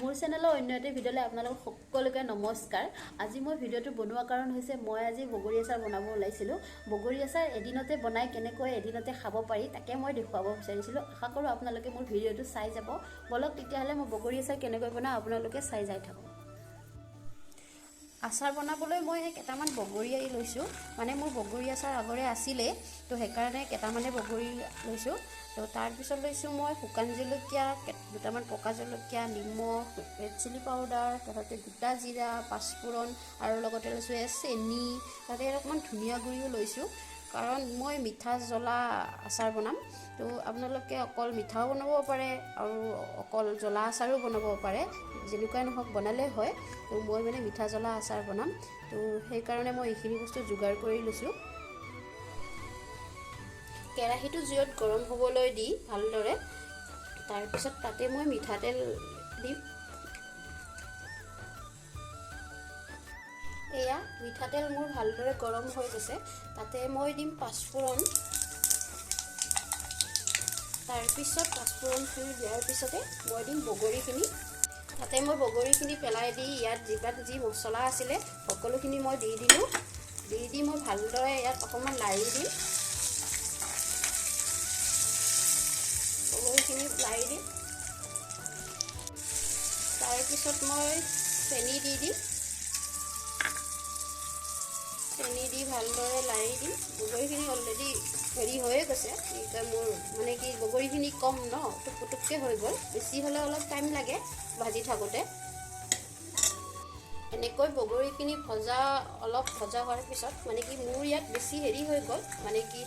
মোৰ চেনেলৰ অন্য এটা ভিডিঅ'লৈ আপোনালোক সকলোকে নমস্কাৰ। আজি মই ভিডিঅ'টো বনোৱা কাৰণ হৈছে মই আজি বগৰী আচাৰ বনাব ওলাইছিলোঁ। বগৰী আচাৰ এদিনতে বনাই কেনেকৈ এদিনতে খাব পাৰি তাকে মই দেখুৱাব বিচাৰিছিলোঁ। আশা কৰোঁ আপোনালোকে মোৰ ভিডিঅ'টো চাই যাব। বলক তেতিয়াহ'লে মই বগৰী আচাৰ কেনেকৈ বনাওঁ আপোনালোকে চাই যাই থাকক। আচাৰ বনাবলৈ মই কেইটামান বগৰী লৈছোঁ, মানে মোৰ বগৰী আচাৰ আগৰে আছিলে, তো সেইকাৰণে কেইটামানে বগৰী লৈছোঁ। তো তাৰপিছত লৈছোঁ মই শুকান জলকীয়া, দুটামান পকা জলকীয়া, নিমখ, ৰেড চিলি পাউডাৰ, তাৰপিছতে গোটা জিৰা, পাঁচফোৰণ আৰু লগতে লৈছোঁ চেনি, তাতে অকণমান ধনিয়া গুড়িও লৈছোঁ, কাৰণ মই মিঠা জ্বলা আচাৰ বনাম। তো আপোনালোকে অকল মিঠাও বনাব পাৰে আৰু অকল জ্বলা আচাৰো বনাব পাৰে, যেনেকুৱাই নহওক বনালেই হয়। তো মই মানে মিঠা জ্বলা আচাৰ বনাম, তো সেইকাৰণে মই এইখিনি বস্তু যোগাৰ কৰি লৈছোঁ। কেৰাহীটো জুইত গৰম হ'বলৈ দি ভালদৰে তাৰপিছত তাতে মই মিঠাতেল দিম। এয়া মিঠাতেল মোৰ ভালদৰে গৰম হৈ গৈছে, তাতে মই দিম পাঁচফোৰণ। তাৰপিছত পাঁচফোৰণখিনি দিয়াৰ পিছতে মই দিম বগৰীখিনি। তাতে মই বগৰীখিনি পেলাই দি ইয়াত যি মছলা আছিলে সকলোখিনি মই দি দিলোঁ। দি মই ভালদৰে ইয়াত অকণমান লাৰি দিম। বগৰীখিনি লাৰি দিম। তাৰপিছত মই চেনি দি দিম। চেনি দি ভালদৰে লাৰি দিম। বগৰীখিনি অলৰেডি হেৰি হৈয়ে গৈছে, মোৰ মানে কি বগৰীখিনি কম ন, তো পুটুককৈ হৈ গ'ল। বেছি হ'লে অলপ টাইম লাগে ভাজি থাকোঁতে। এনেকৈ বগৰীখিনি অলপ ভজা হোৱাৰ পিছত মানে কি মোৰ ইয়াত বেছি হেৰি হৈ গ'ল, মানে কি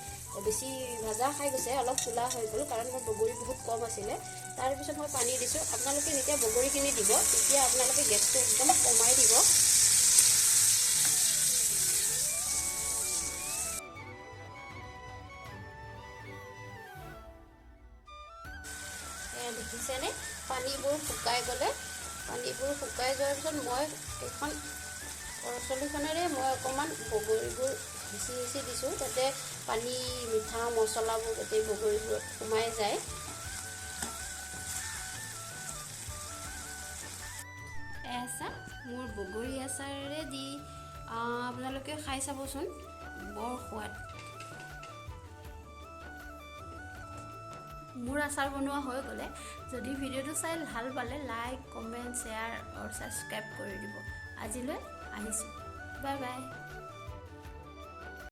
বেছি ভাজা খাই গৈছে, অলপ ফুলা হৈ গ'ল, কাৰণ মোৰ বগৰী বহুত কম আছিলে। তাৰপিছত মই পানী দিছোঁ। আপোনালোকে যেতিয়া বগৰীখিনি দিব তেতিয়া আপোনালোকে গেছটো একদম কমাই দিব। দেখিছেনে পানীবোৰ শুকাই গ'লে। পানীবোৰ শুকাই যোৱাৰ পিছত মই এইখন কৰচলিখনেৰে মই অকণমান বগৰীবোৰ হেঁচি দিছোঁ, যাতে পানী মিঠা মছলাবোৰ গোটেই বগৰীবোৰত সোমাই যায়। এয়া মোৰ বগৰী আচাৰেৰে দি আপোনালোকে খাই চাবচোন, বৰ সোৱাদ। মোৰ আচাৰ বনোৱা হৈ গ'লে, যদি ভিডিঅ'টো চাই ভাল পালে লাইক, কমেণ্ট, শ্বেয়াৰ আৰু ছাবস্ক্ৰাইব কৰি দিব। আজিলৈ আহিছোঁ, বাই বাই।